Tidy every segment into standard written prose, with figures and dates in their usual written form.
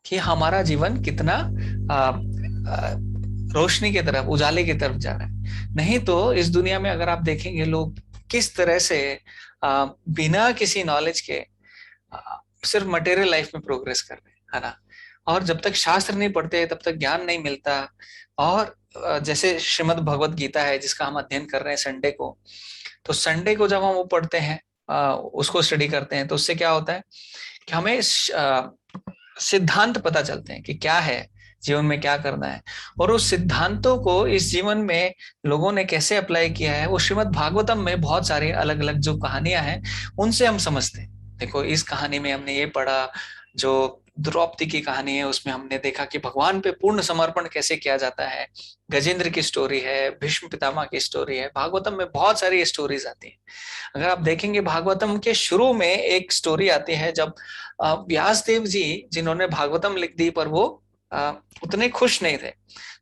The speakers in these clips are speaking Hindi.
कि हमारा जीवन कितना आ, आ, रोशनी की तरफ, उजाले की तरफ जा रहा है। नहीं तो इस दुनिया में अगर आप देखेंगे लोग किस तरह से बिना किसी नॉलेज के सिर्फ मटेरियल लाइफ में प्रोग्रेस कर रहे हैं, है ना। और जब तक शास्त्र नहीं पढ़ते तब तक ज्ञान नहीं मिलता। और जैसे श्रीमद् भगवत गीता है जिसका हम अध्ययन कर रहे हैं संडे को, तो संडे को जब हम वो पढ़ते हैं, उसको स्टडी करते हैं, तो उससे क्या होता है कि हमें सिद्धांत पता चलते हैं कि क्या है जीवन में क्या करना है। और उस सिद्धांतों को इस जीवन में लोगों ने कैसे अप्लाई किया है, वो श्रीमद् भागवतम में बहुत सारी अलग अलग जो कहानियां हैं उनसे हम समझते हैं। देखो इस कहानी में हमने ये पढ़ा, जो द्रौपदी की कहानी है उसमें हमने देखा कि भगवान पे पूर्ण समर्पण कैसे किया जाता है। गजेंद्र की स्टोरी है, भीष्म पितामह की स्टोरी है, भागवतम में बहुत सारी स्टोरीज आती हैं। अगर आप देखेंगे भागवतम के शुरू में एक स्टोरी आती है, जब व्यास देव जी जिन्होंने भागवतम लिख दी पर वो उतने खुश नहीं थे,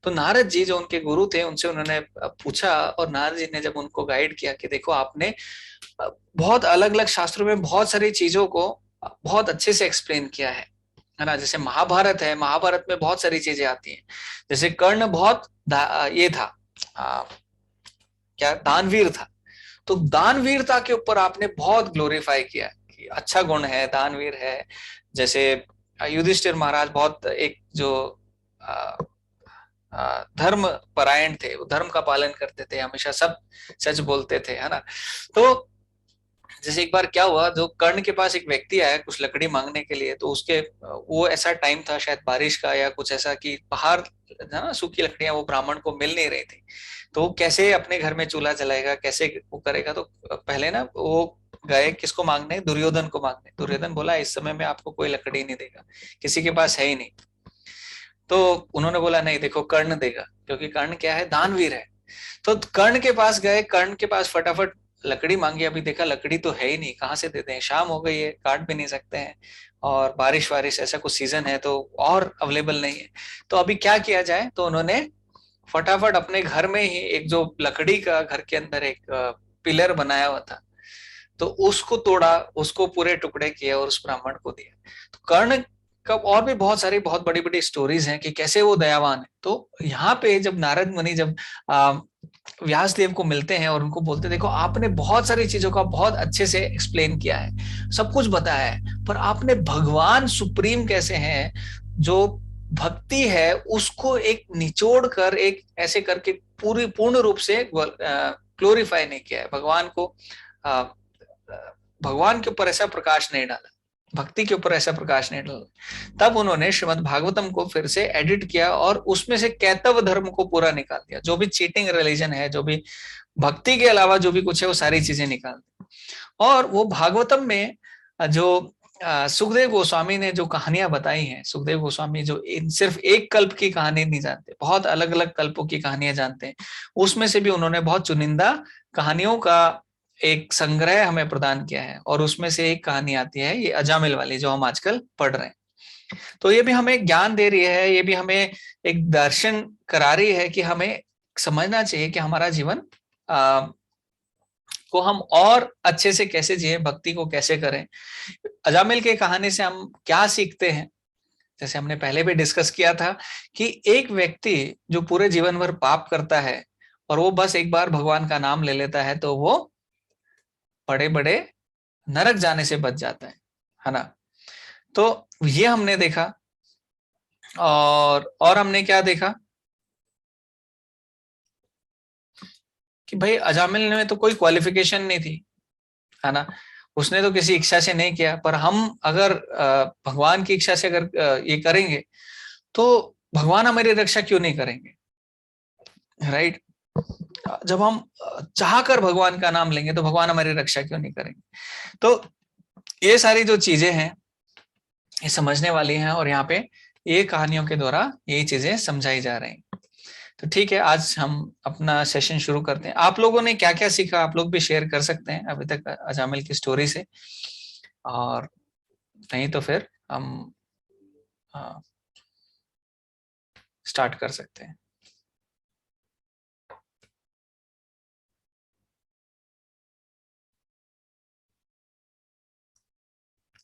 तो नारद जी जो उनके गुरु थे उनसे उन्होंने पूछा, और नारद जी ने जब उनको गाइड किया कि देखो आपने बहुत अलग अलग शास्त्रों में बहुत सारी चीजों को बहुत अच्छे से एक्सप्लेन किया है ना। जैसे महाभारत है, महाभारत में बहुत सारी चीजें आती हैं। जैसे कर्ण बहुत ये था, आ, क्या दानवीर था, तो दानवीरता के ऊपर आपने बहुत ग्लोरीफाई किया कि अच्छा गुण है, दानवीर है। जैसे युधिष्ठिर महाराज बहुत एक जो धर्म परायण थे, वो धर्म का पालन करते थे, हमेशा सब सच बोलते थे, है ना। तो जैसे एक बार क्या हुआ, जो कर्ण के पास एक व्यक्ति आया कुछ लकड़ी मांगने के लिए, तो उसके वो ऐसा टाइम था शायद बारिश का या कुछ ऐसा कि बाहर ना सूखी लकड़ियां वो ब्राह्मण को मिल नहीं रही थी। तो वो कैसे अपने घर में चूल्हा जलाएगा, कैसे वो करेगा। तो पहले ना वो गए किसको मांगने, दुर्योधन को मांगने। दुर्योधन बोला इस समय में आपको कोई लकड़ी नहीं देगा, किसी के पास है ही नहीं। तो उन्होंने बोला नहीं देखो कर्ण देगा, क्योंकि कर्ण क्या है, दानवीर है। तो कर्ण के पास गए, कर्ण के पास फटाफट लकड़ी मांगी, अभी देखा लकड़ी तो है ही नहीं, कहाँ से देते हैं, शाम हो गई है, काट भी नहीं सकते हैं, और बारिश वारिश ऐसा कुछ सीजन है तो और अवेलेबल नहीं है। तो अभी क्या किया जाए, तो उन्होंने फटाफट अपने घर में ही एक जो लकड़ी का घर के अंदर एक पिलर बनाया हुआ था, तो उसको तोड़ा, उसको पूरे टुकड़े किए और उस ब्राह्मण को दिया। तो कर्ण का और भी बहुत सारी बहुत बड़ी बड़ी स्टोरीज हैं कि कैसे वो दयावान है। तो यहाँ पे जब नारद मुनि जब व्यास देव को मिलते हैं और उनको बोलते देखो आपने बहुत सारी चीजों का बहुत अच्छे से एक्सप्लेन किया है, सब कुछ बताया है, पर आपने भगवान सुप्रीम कैसे हैं, जो भक्ति है उसको एक निचोड़ कर एक ऐसे करके पूरी पूर्ण रूप से ग्लोरीफाई नहीं किया है भगवान को। भगवान के ऊपर ऐसा प्रकाश नहीं डाला, भक्ति के ऊपर ऐसा प्रकाश नहीं डाला। तब उन्होंने श्रीमद् भागवतम को फिर से एडिट किया और उसमें से कैतव धर्म को पूरा निकाल दिया, जो भी चीटिंग रिलीजन है, जो भी भक्ति के अलावा जो भी कुछ है, वो सारी चीजें निकाल दी। और वो भागवतम में जो सुखदेव गोस्वामी ने जो कहानियां बताई हैं, सुखदेव गोस्वामी जो सिर्फ एक कल्प की कहानी नहीं जानते, बहुत अलग अलग कल्पों की कहानियां जानते हैं, उसमें से भी उन्होंने बहुत चुनिंदा कहानियों का एक संग्रह हमें प्रदान किया है। और उसमें से एक कहानी आती है ये अजामिल वाली जो हम आजकल पढ़ रहे हैं। तो ये भी हमें ज्ञान दे रही है, ये भी हमें एक दर्शन करा रही है कि हमें समझना चाहिए कि हमारा जीवन को हम और अच्छे से कैसे जिए, भक्ति को कैसे करें। अजामिल के कहानी से हम क्या सीखते हैं, जैसे हमने पहले भी डिस्कस किया था कि एक व्यक्ति जो पूरे जीवन भर पाप करता है और वो बस एक बार भगवान का नाम ले लेता है, तो वो बड़े बड़े नरक जाने से बच जाता है ना। तो ये हमने देखा। और हमने क्या देखा कि भाई अजामिल में तो कोई क्वालिफिकेशन नहीं थी, है ना। उसने तो किसी इच्छा से नहीं किया, पर हम अगर भगवान की इच्छा से अगर ये करेंगे तो भगवान हमारी रक्षा क्यों नहीं करेंगे, राइट। जब हम चाहकर भगवान का नाम लेंगे तो भगवान हमारी रक्षा क्यों नहीं करेंगे। तो ये सारी जो चीजें हैं ये समझने वाली हैं, और यहाँ पे ये कहानियों के द्वारा यही चीजें समझाई जा रही हैं। तो ठीक है, आज हम अपना सेशन शुरू करते हैं। आप लोगों ने क्या क्या सीखा, आप लोग भी शेयर कर सकते हैं अभी तक अजामिल की स्टोरी से, और नहीं तो फिर हम स्टार्ट कर सकते हैं।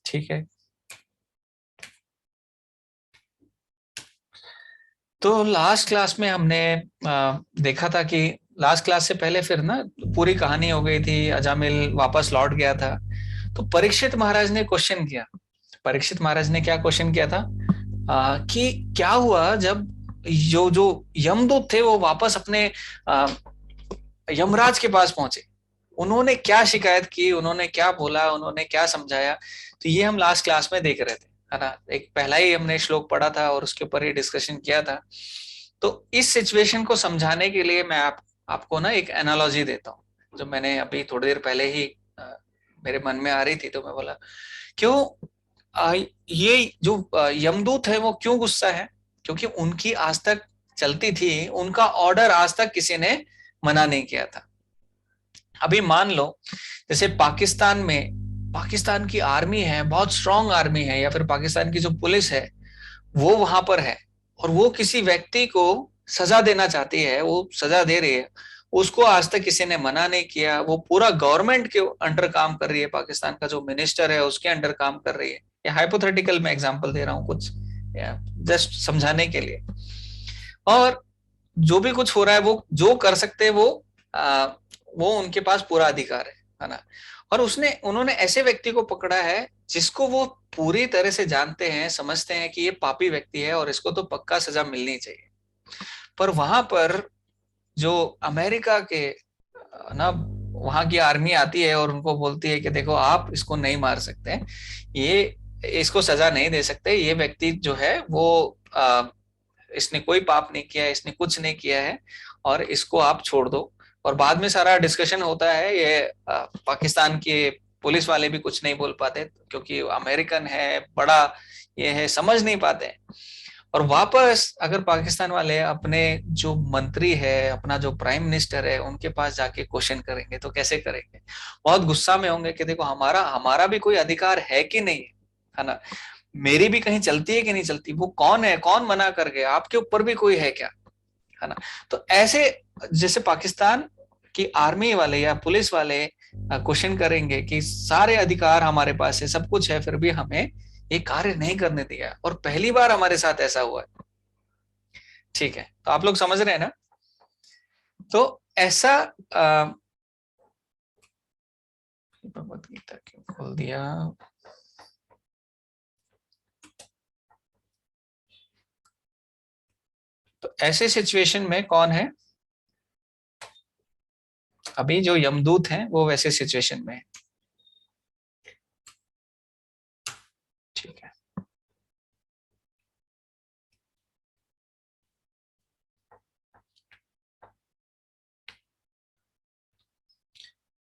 ठीक है। तो लास्ट क्लास में हमने देखा था कि लास्ट क्लास से पहले फिर ना पूरी कहानी हो गई थी, अजामिल वापस लौट गया था। तो परीक्षित महाराज ने क्वेश्चन किया। परीक्षित महाराज ने क्या क्वेश्चन किया था कि क्या हुआ जब जो जो यमदूत थे वो वापस अपने यमराज के पास पहुंचे। उन्होंने क्या शिकायत की, उन्होंने क्या बोला, उन्होंने क्या समझाया। तो ये हम लास्ट क्लास में देख रहे थे, है ना। एक पहला ही हमने श्लोक पढ़ा था और उसके ऊपर ही डिस्कशन किया था। तो इस सिचुएशन को समझाने के लिए मैं आपको ना एक एनालॉजी देता हूँ, जो मैंने अभी थोड़ी देर पहले ही मेरे मन में आ रही थी। तो मैं बोला क्यों ये जो यमदूत है वो क्यों गुस्सा है, क्योंकि उनकी आज तक चलती थी, उनका ऑर्डर आज तक किसी ने मना नहीं किया था। अभी मान लो जैसे पाकिस्तान में, पाकिस्तान की आर्मी है, बहुत स्ट्रांग आर्मी है, या फिर पाकिस्तान की जो पुलिस है वो वहां पर है, और वो किसी व्यक्ति को सजा देना चाहती है, वो सजा दे रही है, उसको आज तक किसी ने मना नहीं किया। वो पूरा गवर्नमेंट के अंडर काम कर रही है, पाकिस्तान का जो मिनिस्टर है उसके अंडर काम कर रही है। या हाइपोथेटिकल मैं एग्जांपल दे रहा हूँ कुछ, या जस्ट समझाने के लिए। और जो भी कुछ हो रहा है वो जो कर सकते हैं, वो उनके पास पूरा अधिकार है ना। और उन्होंने ऐसे व्यक्ति को पकड़ा है जिसको वो पूरी तरह से जानते हैं, समझते हैं कि ये पापी व्यक्ति है और इसको तो पक्का सजा मिलनी चाहिए। पर वहां पर जो अमेरिका के ना वहां की आर्मी आती है और उनको बोलती है कि देखो आप इसको नहीं मार सकते, ये इसको सजा नहीं दे सकते, ये व्यक्ति जो है वो इसने कोई पाप नहीं किया है, इसने कुछ नहीं किया है, और इसको आप छोड़ दो। और बाद में सारा डिस्कशन होता है, ये पाकिस्तान के पुलिस वाले भी कुछ नहीं बोल पाते, क्योंकि अमेरिकन है, बड़ा ये है, समझ नहीं पाते। और वापस अगर पाकिस्तान वाले अपने जो मंत्री है, अपना जो प्राइम मिनिस्टर है, उनके पास जाके क्वेश्चन करेंगे तो कैसे करेंगे? बहुत गुस्सा में होंगे कि देखो हमारा हमारा भी कोई अधिकार है कि नहीं, है ना। मेरी भी कहीं चलती है कि नहीं चलती, वो कौन है, कौन मना कर गया, आपके ऊपर भी कोई है क्या, है ना। तो ऐसे जैसे पाकिस्तान की आर्मी वाले या पुलिस वाले क्वेश्चन करेंगे कि सारे अधिकार हमारे पास है, सब कुछ है, फिर भी हमें ये कार्य नहीं करने दिया, और पहली बार हमारे साथ ऐसा हुआ है। ठीक है, तो आप लोग समझ रहे हैं ना। तो ऐसा भगवत गीता क्यों खोल दिया? तो ऐसे सिचुएशन में कौन है? अभी जो यमदूत हैं वो वैसे सिचुएशन में है। ठीक है,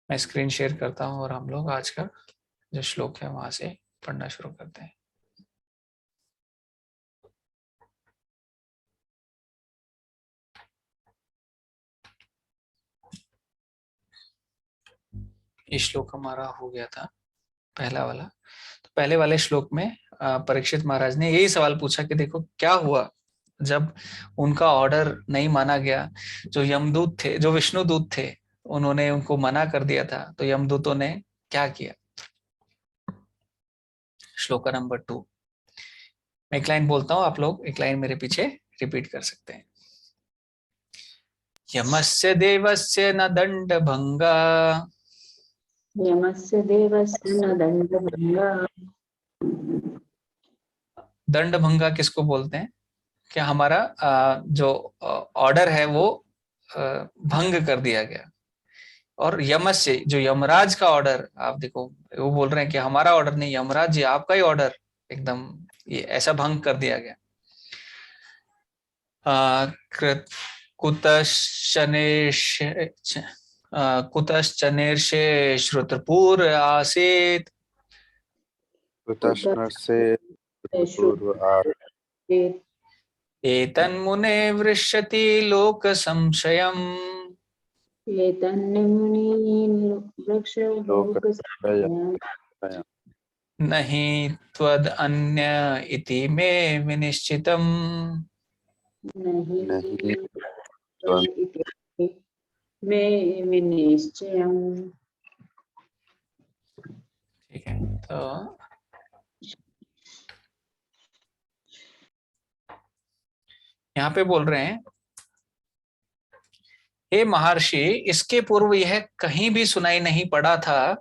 मैं स्क्रीन शेयर करता हूं और हम लोग आज का जो श्लोक है वहां से पढ़ना शुरू करते हैं। ये श्लोक हमारा हो गया था पहला वाला। तो पहले वाले श्लोक में परीक्षित महाराज ने यही सवाल पूछा कि देखो क्या हुआ जब उनका ऑर्डर नहीं माना गया। जो यमदूत थे, जो विष्णु दूत थे, उन्होंने उनको मना कर दिया था, तो यमदूतों ने क्या किया। श्लोक नंबर 2, मैं एक लाइन बोलता हूँ, आप लोग एक लाइन मेरे पीछे रिपीट कर सकते हैं। यमस्य देवस्य न दंड भंगा, यमस्य देवस्य न दंडभंगा। दंड भंगा किसको बोलते हैं? क्या हमारा जो ऑर्डर है वो भंग कर दिया गया। और यमस्य, जो यमराज का ऑर्डर, आप देखो वो बोल रहे हैं कि हमारा ऑर्डर नहीं, यमराज जी आपका ही ऑर्डर एकदम ये ऐसा भंग कर दिया गया। कृत कुतश्चनेश कुतश्चनेर्षे श्रुतपूर आसीत् कृतघ्नस्य पूर्व एतन्मुने वृष्यति लोक संशयम् नहि त्वद् अन्य इति मे विनिश्चितम्। नहीं में विनिश्चयम्। ठीक है, तो यहाँ पे बोल रहे हैं, हे महर्षि, इसके पूर्व यह कहीं भी सुनाई नहीं पड़ा था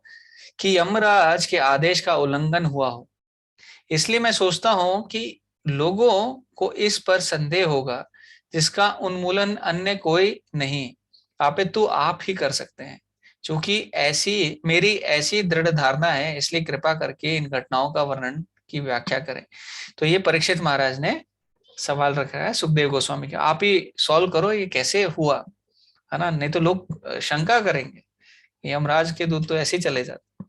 कि यमराज के आदेश का उल्लंघन हुआ हो। इसलिए मैं सोचता हूं कि लोगों को इस पर संदेह होगा जिसका उन्मूलन अन्य कोई नहीं, अपितु आप ही कर सकते हैं। क्योंकि ऐसी मेरी ऐसी दृढ़ धारणा है, इसलिए कृपा करके इन घटनाओं का वर्णन की व्याख्या करें। तो ये परीक्षित महाराज ने सवाल रखा है सुखदेव गोस्वामी का, आप ही सॉल्व करो ये कैसे हुआ, है ना, नहीं तो लोग शंका करेंगे, यमराज के दूत तो ऐसे ही चले जाते।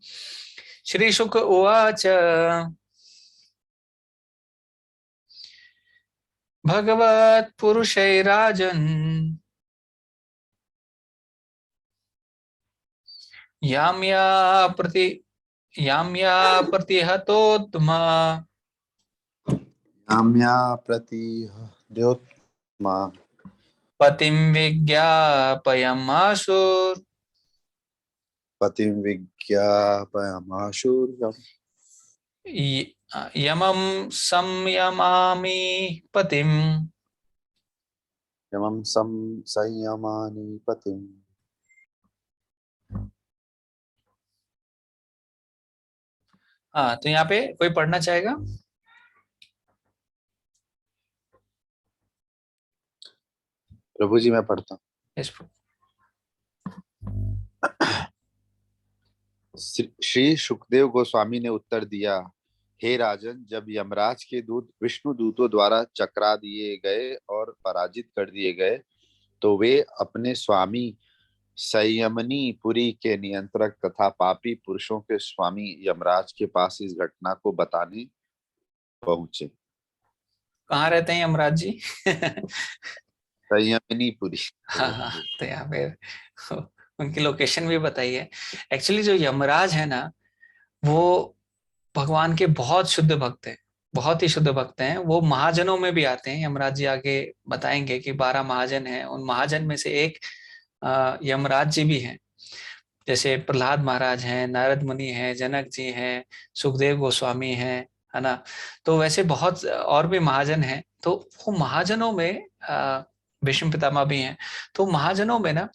श्री शुक उवाच भगवत पुरुषैराजन् याम्या प्रतिहतोत्तमा याम्या प्रतिहत्योत्तमा पतिं विज्ञापयमाशुर् पतिं विज्ञापयमाशुर्यम् यमं संयमामि पतिं। यमं संयमानि पतिम्। हाँ, तो यहाँ पे कोई पढ़ना चाहेगा? प्रभु जी मैं पढ़ता हूँ। श्री सुखदेव गोस्वामी ने उत्तर दिया, हे राजन, जब यमराज के दूत विष्णु दूतों द्वारा चकरा दिए गए और पराजित कर दिए गए, तो वे अपने स्वामी संयमनी पुरी के नियंत्रक तथा पापी पुरुषों के स्वामी यमराज के पास इस घटना को बताने पहुंचे। कहाँ रहते हैं यमराज जी? संयमनी पुरी। हाँ, तो यहाँ पे उनकी लोकेशन भी बताइए। एक्चुअली जो यमराज है ना, वो भगवान के बहुत शुद्ध भक्त हैं, बहुत ही शुद्ध भक्त हैं। वो महाजनों में भी आते हैं। यमराज जी आगे बताएंगे कि 12 महाजन हैं, उन महाजन में से एक यमराज जी भी हैं। जैसे प्रहलाद महाराज हैं, नारद मुनि हैं, जनक जी हैं, सुखदेव गोस्वामी हैं, है ना। तो वैसे बहुत और भी महाजन हैं। तो वो महाजनों में भीष्म पितामह भी हैं। तो महाजनों में ना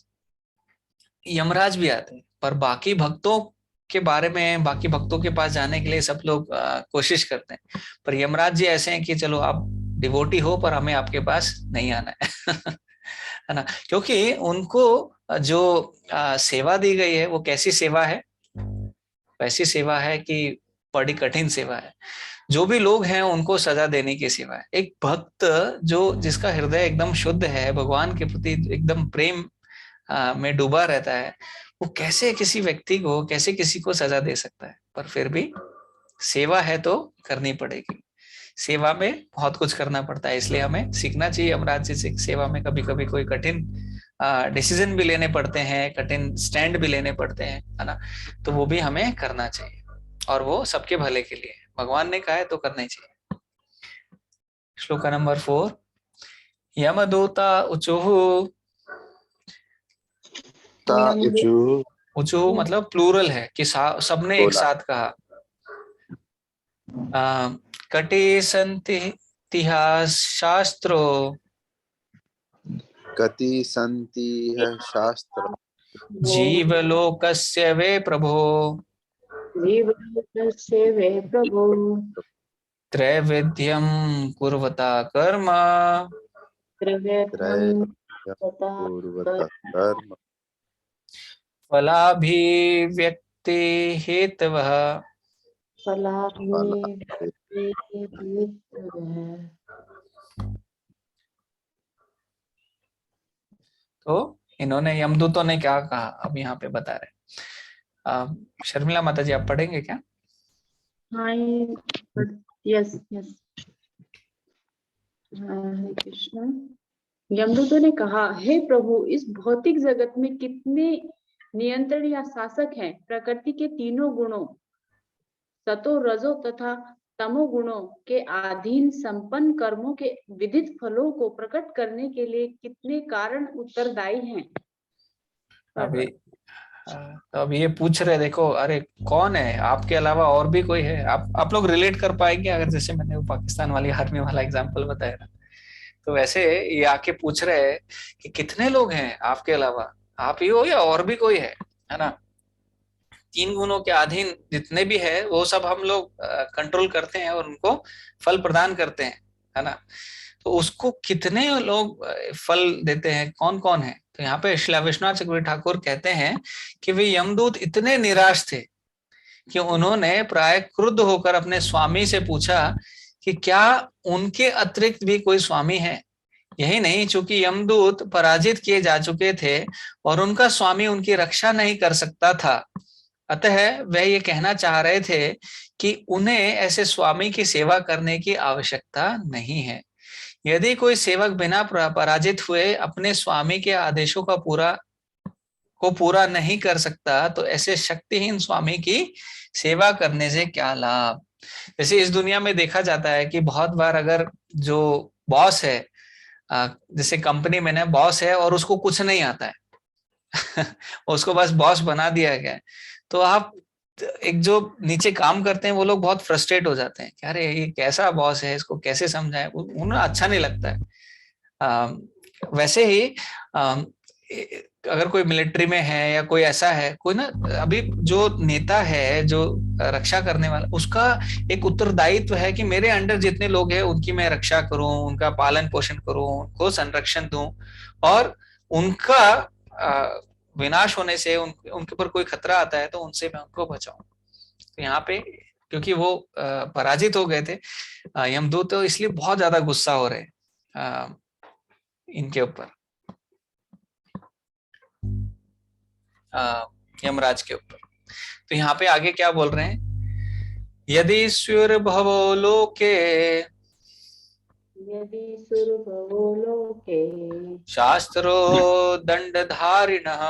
यमराज भी आते हैं, पर बाकी भक्तों के बारे में, बाकी भक्तों के पास जाने के लिए सब लोग कोशिश करते हैं। पर यमराज जी ऐसे हैं कि चलो आप डिवोटी हो, पर हमें आपके पास नहीं आना है। है ना, क्योंकि उनको जो सेवा दी गई है वो कैसी सेवा है? वैसी सेवा है कि बड़ी कठिन सेवा है। जो भी लोग हैं उनको सजा देने की सेवा है। एक भक्त जो जिसका हृदय एकदम शुद्ध है, भगवान के प्रति एकदम प्रेम में डूबा रहता है, वो कैसे किसी व्यक्ति को, कैसे किसी को सजा दे सकता है? पर फिर भी सेवा है तो करनी पड़ेगी। सेवा में बहुत कुछ करना पड़ता है, इसलिए हमें सीखना चाहिए यमराज जी से। सेवा में कभी कभी कोई कठिन डिसीजन भी लेने पड़ते हैं, कठिन स्टैंड भी लेने पड़ते हैं, है ना। तो वो भी हमें करना चाहिए, और वो सबके भले के लिए भगवान ने कहा है तो करना ही चाहिए। श्लोक नंबर 4। यमदूता उचुः, उचुः मतलब प्लूरल है कि सबने एक साथ कहा। कटे संति इतिहास शास्त्रो, कति सन्ति है शास्त्र जीवलोकस्य वे प्रभो, जीवलोकस्य वे प्रभो, त्रैविध्यं कुर्वता कर्म, त्रैविध्यं कुर्वता कर्म फलाभिव्यक्ति हेतवः, तो इन्होंने यमदूतों ने क्या कहा अब यहाँ पे बता रहे। शर्मिला माता जी आप पढ़ेंगे क्या? हाँ, यस यस। हरे कृष्ण। यमदूतों ने कहा, हे प्रभु, इस भौतिक जगत में कितने नियंत्रण या शासक हैं। प्रकृति के तीनों गुणों सतो रजो तथा तमो गुणों के अधीन संपन्न कर्मों के विदित फलों को प्रकट करने के लिए कितने कारण उत्तरदायी हैं। अभी अब ये पूछ रहे, देखो, अरे कौन है आपके अलावा, और भी कोई है? आप लोग रिलेट कर पाएंगे अगर जैसे मैंने वो पाकिस्तान वाली आर्मी वाला एग्जांपल बताया ना, तो वैसे ये आके पूछ रहे हैं कि कितने लोग हैं आपके अलावा, आप ही हो या और भी कोई है ना। 3 गुणों के अधीन जितने भी है वो सब हम लोग कंट्रोल करते हैं और उनको फल प्रदान करते हैं, है ना। तो उसको कितने लोग फल देते हैं, कौन कौन है। तो यहाँ पे श्री विश्वनाथ चक्रवर्ती ठाकुर कहते हैं कि वे यमदूत इतने निराश थे कि उन्होंने प्राय क्रुद्ध होकर अपने स्वामी से पूछा कि क्या उनके अतिरिक्त भी कोई स्वामी है। यही नहीं, चूंकि यमदूत पराजित किए जा चुके थे और उनका स्वामी उनकी रक्षा नहीं कर सकता था, अतः वह ये कहना चाह रहे थे कि उन्हें ऐसे स्वामी की सेवा करने की आवश्यकता नहीं है। यदि कोई सेवक बिना पराजित हुए अपने स्वामी के आदेशों का पूरा नहीं कर सकता तो ऐसे शक्तिहीन स्वामी की सेवा करने से क्या लाभ। जैसे इस दुनिया में देखा जाता है कि बहुत बार अगर जो बॉस है, जैसे कंपनी में ना बॉस है और उसको कुछ नहीं आता है उसको बस बॉस बना दिया गया है, तो आप एक जो नीचे काम करते हैं वो लोग बहुत फ्रस्ट्रेट हो जाते हैं कि अरे ये कैसा बॉस है, इसको कैसे समझाएं, उन्हें अच्छा नहीं लगता है। वैसे ही अगर कोई मिलिट्री में है या कोई ऐसा है, कोई ना अभी जो नेता है जो रक्षा करने वाला, उसका एक उत्तरदायित्व है कि मेरे अंडर जितने लोग हैं उनकी मैं रक्षा करूं, उनका पालन पोषण करूं, उनको संरक्षण दूं और उनका विनाश होने से उनके ऊपर कोई खतरा आता है तो उनसे मैं उनको बचाऊं। तो यहाँ पे क्योंकि वो पराजित हो गए थे यमदूत, तो इसलिए बहुत ज्यादा गुस्सा हो रहे इनके ऊपर, यमराज के ऊपर। तो यहाँ पे आगे क्या बोल रहे हैं, यदि स्युर्भवो लोके शास्त्रो दंडधारिणः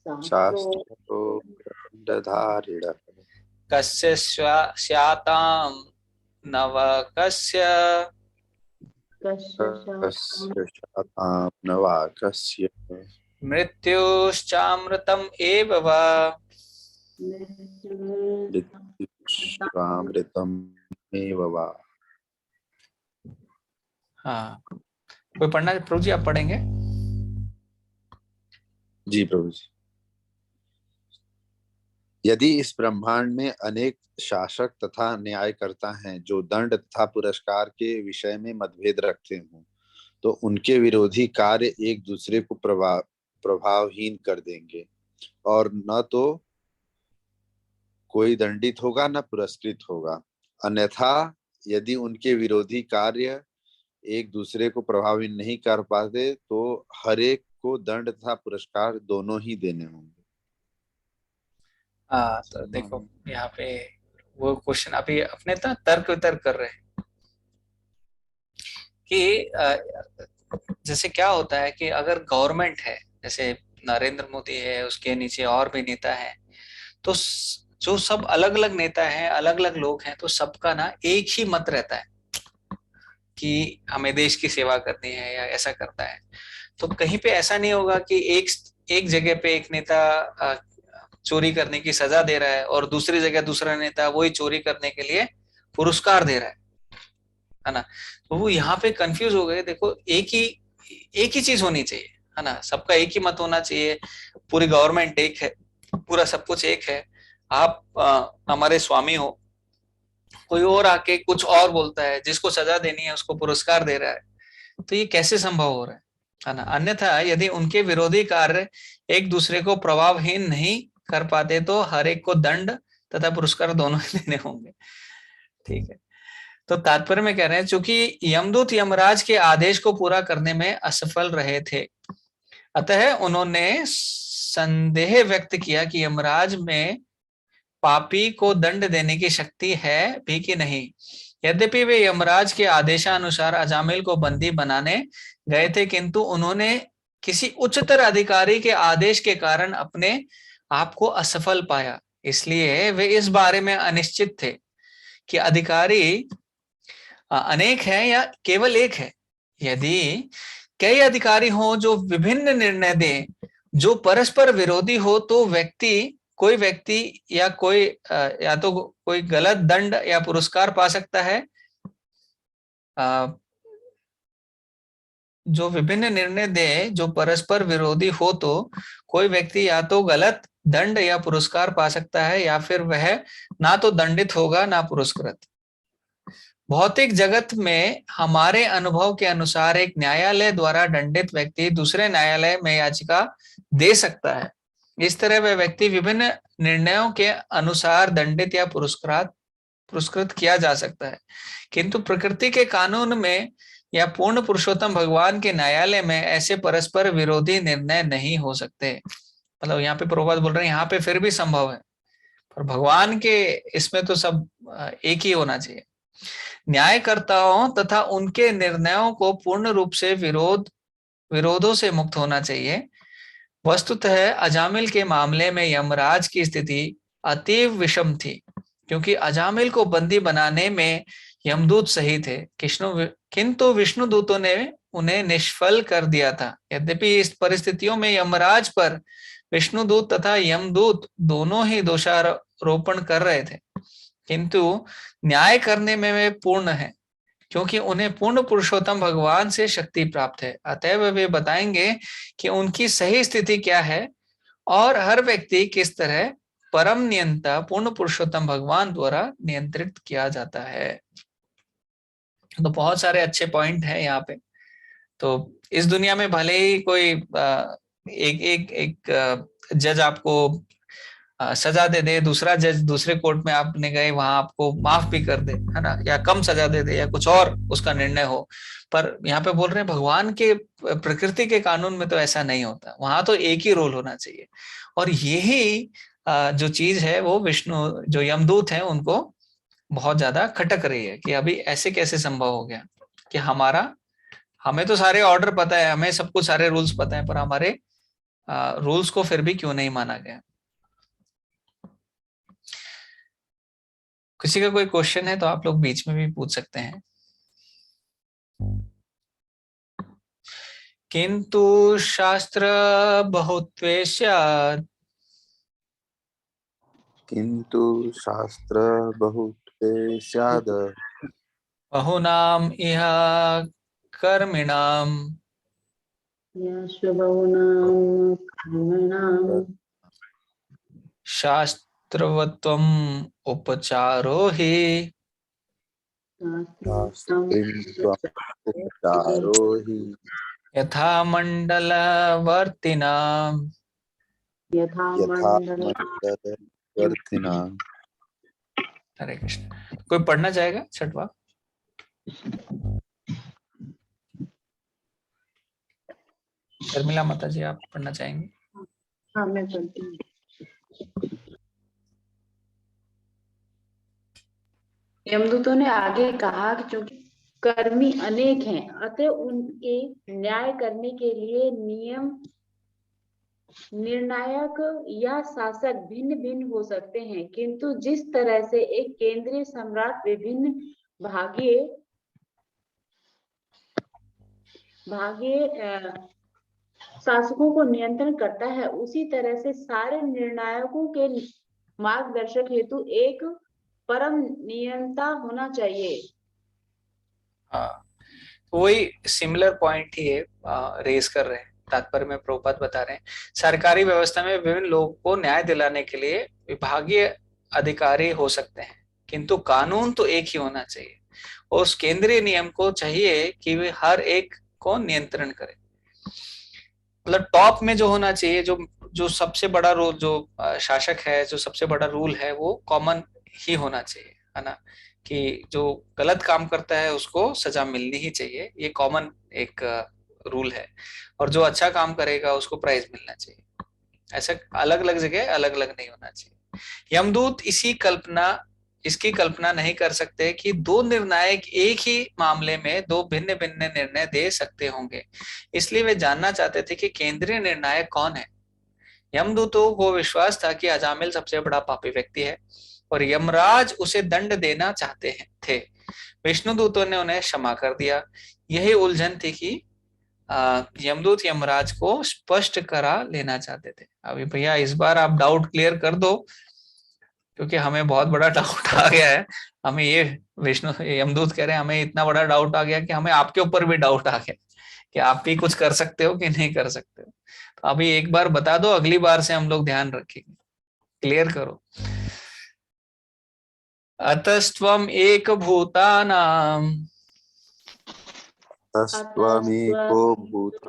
शास्त्रो दंडधारिणः कस्य स्यातां नवकस्य शातां नवाकस्य मृत्युश्चामृतम् एव वा। मृत्युश्चामृतम् एव वा। हाँ, कोई पढ़ना है प्रभु जी, आप पढ़ेंगे? जी प्रभु जी। यदि इस ब्रह्मांड में अनेक शासक तथा न्यायकर्ता हैं जो दंड तथा पुरस्कार के विषय में मतभेद रखते हों, तो उनके विरोधी कार्य एक दूसरे को प्रभावहीन कर देंगे और न तो कोई दंडित होगा न पुरस्कृत होगा। अन्यथा यदि उनके विरोधी कार्य एक दूसरे को प्रभावित नहीं कर पाते तो हर एक को दंड तथा पुरस्कार दोनों ही देने होंगे। हाँ, तो देखो यहाँ पे वो क्वेश्चन अभी अपने तर्क वितर्क कर रहे हैं कि जैसे क्या होता है कि अगर गवर्नमेंट है, जैसे नरेंद्र मोदी है, उसके नीचे और भी नेता है, तो जो सब अलग अलग नेता हैं, अलग अलग लोग हैं, तो सबका ना एक ही मत रहता है कि हमें देश की सेवा करनी है या ऐसा करता है। तो कहीं पे ऐसा नहीं होगा कि एक जगह पे एक नेता चोरी करने की सजा दे रहा है और दूसरी जगह दूसरा नेता वही चोरी करने के लिए पुरस्कार दे रहा है ना। तो वो यहाँ पे कंफ्यूज हो गए। देखो एक ही चीज होनी चाहिए, है ना, सबका एक ही मत होना चाहिए, पूरी गवर्नमेंट एक है, पूरा सब कुछ एक है, आप हमारे स्वामी हो। कोई और आके कुछ और बोलता है, जिसको सजा देनी है उसको पुरस्कार दे रहा है, तो ये कैसे संभव हो रहा है ना। अन्यथा यदि उनके विरोधी कार्य एक दूसरे को प्रभावहीन नहीं कर पाते तो हर एक को दंड तथा पुरस्कार दोनों ही देने होंगे। ठीक है, तो तात्पर्य में कह रहे हैं चूंकि यमदूत यमराज के आदेश को पूरा करने में असफल रहे थे, अतः उन्होंने संदेह व्यक्त किया कि यमराज में पापी को दंड देने की शक्ति है भी कि नहीं। यद्यपि वे यमराज के आदेशानुसार अजामिल को बंदी बनाने गए थे, किंतु उन्होंने किसी उच्चतर अधिकारी के आदेश के कारण अपने आप को असफल पाया। इसलिए वे इस बारे में अनिश्चित थे कि अधिकारी अनेक है या केवल एक है। यदि कई अधिकारी हों जो विभिन्न निर्णय दें जो परस्पर विरोधी हो, तो कोई व्यक्ति या तो कोई गलत दंड या पुरस्कार पा सकता है, जो विभिन्न निर्णय दे जो परस्पर विरोधी हो, तो कोई व्यक्ति या तो गलत दंड या पुरस्कार पा सकता है, या फिर वह ना तो दंडित होगा ना पुरस्कृत। भौतिक जगत में हमारे अनुभव के अनुसार एक न्यायालय द्वारा दंडित व्यक्ति दूसरे न्यायालय में याचिका दे सकता है। इस तरह वह व्यक्ति विभिन्न निर्णयों के अनुसार दंडित या पुरस्कृत किया जा सकता है, किंतु प्रकृति के कानून में या पूर्ण पुरुषोत्तम भगवान के न्यायालय में ऐसे परस्पर विरोधी निर्णय नहीं हो सकते। मतलब यहाँ पे प्रभुपाद बोल रहे हैं यहाँ पे फिर भी संभव है, पर भगवान के इसमें तो सब एक ही होना चाहिए। न्यायकर्ताओं तथा उनके निर्णयों को पूर्ण रूप से विरोधों से मुक्त होना चाहिए। वस्तुतः अजामिल के मामले में यमराज की स्थिति अतीव विषम थी, क्योंकि अजामिल को बंदी बनाने में यमदूत सही थे, किंतु विष्णु दूतों ने उन्हें निष्फल कर दिया था। यद्यपि इस परिस्थितियों में यमराज पर विष्णुदूत तथा यमदूत दोनों ही दोषारोपण कर रहे थे, किंतु न्याय करने में वे पूर्ण हैं, क्योंकि उन्हें पूर्ण पुरुषोत्तम भगवान से शक्ति प्राप्त है। अतएव वे बताएंगे कि उनकी सही स्थिति क्या है और हर व्यक्ति किस तरह परम नियंता पूर्ण पुरुषोत्तम भगवान द्वारा नियंत्रित किया जाता है। तो बहुत सारे अच्छे पॉइंट है यहाँ पे। तो इस दुनिया में भले ही कोई एक जज आपको सजा दे दे, दूसरा जज दूसरे कोर्ट में आपने गए वहां आपको माफ भी कर दे, है ना, या कम सजा दे दे या कुछ और उसका निर्णय हो, पर यहाँ पे बोल रहे हैं भगवान के प्रकृति के कानून में तो ऐसा नहीं होता। वहां तो एक ही रोल होना चाहिए। और यही जो चीज है वो विष्णु जो यमदूत है उनको बहुत ज्यादा खटक रही है कि अभी ऐसे कैसे संभव हो गया कि हमें तो सारे ऑर्डर पता है, हमें सब कुछ सारे रूल्स पता है, पर हमारे रूल्स को फिर भी क्यों नहीं माना गया। किसी का कोई क्वेश्चन है तो आप लोग बीच में भी पूछ सकते हैं। किंतु शास्त्र बहुत्वेष्यात्, किंतु शास्त्र बहुत्वेष्यात् बहुनाम इह कर्मिणाम शास्त्रवत्वम उपचारो हि उपचारो हि यथा मंडलवर्तिनाम यथा मंडलवर्तिनाम। हरे कृष्ण। कोई पढ़ना चाहेगा छठवा? शर्मिला माता जी आप पढ़ना चाहेंगे? हाँ मैं पढ़ती हूँ। यमदूतों ने आगे कहा कि चूंकि कर्मी अनेक हैं, अतः उनके न्याय करने के लिए नियम निर्णायक या शासक भिन्न भिन्न हो सकते हैं, किंतु जिस तरह से एक केंद्रीय सम्राट विभिन्न भागीय शासकों को नियंत्रण करता है, उसी तरह से सारे निर्णायकों के मार्गदर्शक हेतु एक परम नियंता होना चाहिए। हाँ, वही सिमिलर पॉइंट ही है रेस कर रहे हैं। तात्पर्य में प्रभुपाद बता रहे हैं सरकारी व्यवस्था में विभिन्न लोगों को न्याय दिलाने के लिए विभागीय अधिकारी हो सकते हैं, किंतु कानून तो एक ही होना चाहिए। उस केंद्रीय नियम को चाहिए कि वे हर एक को नियंत्रण करे। मतलब टॉप में जो होना चाहिए, जो सबसे बड़ा रोल, जो शासक है, जो सबसे बड़ा रूल है, वो कॉमन ही होना चाहिए, है ना, कि जो गलत काम करता है उसको सजा मिलनी ही चाहिए, ये कॉमन एक रूल है। और जो अच्छा काम करेगा उसको प्राइज मिलना चाहिए। ऐसा अलग अलग जगह अलग अलग नहीं होना चाहिए। यमदूत इसकी कल्पना नहीं कर सकते कि दो निर्णायक एक ही मामले में दो भिन्न भिन्न निर्णय दे सकते होंगे, इसलिए वे जानना चाहते थे कि केंद्रीय निर्णायक कौन है। यमदूतों को विश्वास था कि अजामिल सबसे बड़ा पापी व्यक्ति है और यमराज उसे दंड देना चाहते थे। विष्णुदूतों ने उन्हें क्षमा कर दिया। यही उलझन थी कि यमदूत यमराज को स्पष्ट करा लेना चाहते थे। अभी भैया इस बार आप डाउट क्लियर कर दो, क्योंकि हमें बहुत बड़ा डाउट आ गया है। हमें ये यमदूत कह रहे हैं हमें इतना बड़ा डाउट आ गया कि हमें आपके ऊपर भी डाउट आ गया। कि आप भी कुछ कर सकते हो कि नहीं कर सकते हो। तो अभी एक बार बता दो, अगली बार से हम लोग ध्यान रखेंगे। क्लियर करो। अतस्त्वम एक भूतानाम तस्त्वमेको भूत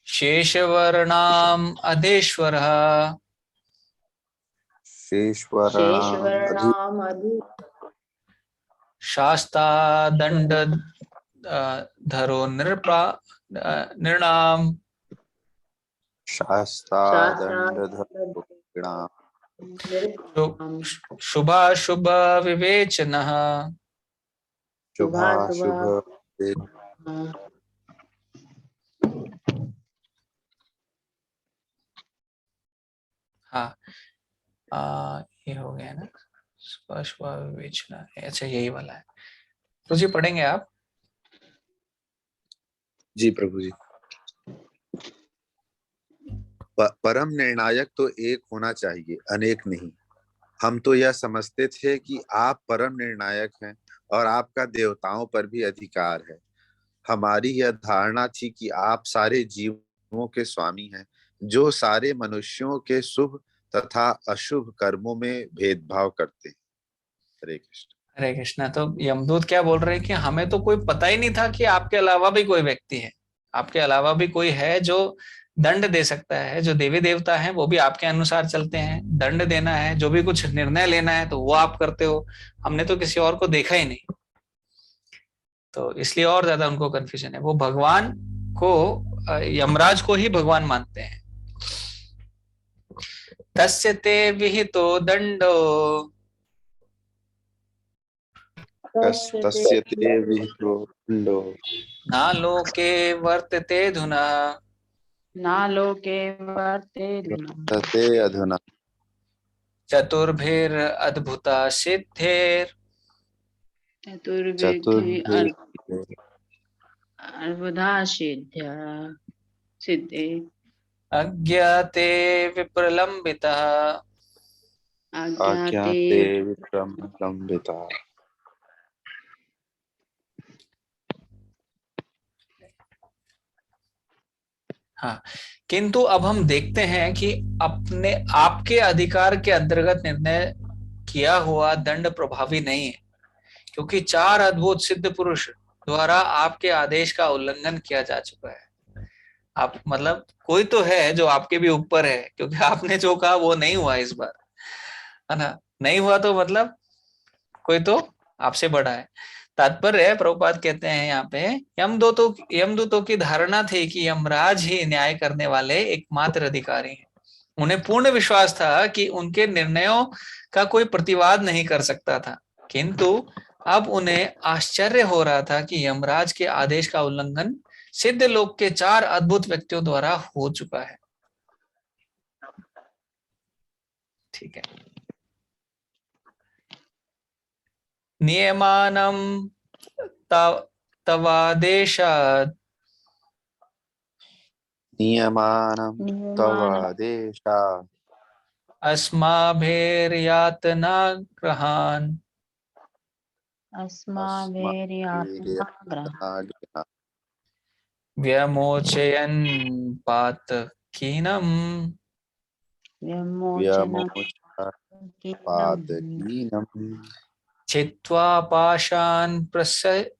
शेषवर्णाम अधेश्वरः शेषवर्णाम अधि शेषवर्णाम अधि शास्ता दंड धरो नृणाम शास्ता शास्त्रा दंडधर्मणाम् शुभाशुभ विवेचनः शुभाशुभ हाँ, ये हो गया ना, शुभाशुभ विवेचना। अच्छा, यही वाला है। तो जी पढ़ेंगे आप। जी प्रभु जी। परम निर्णायक तो एक होना चाहिए, अनेक नहीं। हम तो यह समझते थे कि आप परम निर्णायक हैं और आपका देवताओं पर भी अधिकार है। हमारी यह धारणा थी कि आप सारे जीवों के स्वामी हैं, जो सारे मनुष्यों के शुभ तथा अशुभ कर्मों में भेदभाव करते हैं। हरे कृष्ण। हरे कृष्णा। तो यमदूत क्या बोल रहे हैं कि हमें तो कोई पता ही नहीं था कि आपके अलावा भी कोई व्यक्ति है, आपके अलावा भी कोई है जो दंड दे सकता है। जो देवी देवता हैं वो भी आपके अनुसार चलते हैं, दंड देना है, जो भी कुछ निर्णय लेना है तो वो आप करते हो। हमने तो किसी और को देखा ही नहीं। तो इसलिए और ज्यादा उनको कंफ्यूजन है। वो भगवान को, यमराज को ही भगवान मानते हैं। तस्य ते विहितो दंडो तस्य ते विहितो दंडो न लोके वर्तते धुना ना लोके वर्तेधुना वर्तते अधुना चतुर्भिर अद्भुता सिद्धेर चतुर्विधि चतुर्भुज अर्बुदा सिद्धे अज्ञाते विप्रलंबितः अज्ञाते आज्ञाते विप्रलंबिता। हाँ, किंतु अब हम देखते हैं कि अपने आपके अधिकार के अंतर्गत निर्णय किया हुआ दंड प्रभावी नहीं है, क्योंकि 4 अद्भुत सिद्ध पुरुष द्वारा आपके आदेश का उल्लंघन किया जा चुका है। आप मतलब कोई तो है जो आपके भी ऊपर है, क्योंकि आपने जो कहा वो नहीं हुआ इस बार, है ना। नहीं हुआ तो मतलब कोई तो आपसे बड़ा है। तात्पर्य है, प्रभुपाद कहते हैं यहाँ पे, यमदूतों की धारणा थी कि यमराज ही न्याय करने वाले एकमात्र अधिकारी हैं। उन्हें पूर्ण विश्वास था कि उनके निर्णयों का कोई प्रतिवाद नहीं कर सकता था, किंतु अब उन्हें आश्चर्य हो रहा था कि यमराज के आदेश का उल्लंघन सिद्ध लोक के 4 अद्भुत व्यक्तियों द्वारा हो चुका है। ठीक है। नियमानं तवादेशात् नियमानं तव आदेशात् अस्माभिर्यातना ग्रहान् अस्माभिर्यातनाग्रहात् व्यमोचयन् पातकीनम् विमोचनं व्यमोचपातकीनम् चित्वा पाशान् प्रसह्यते।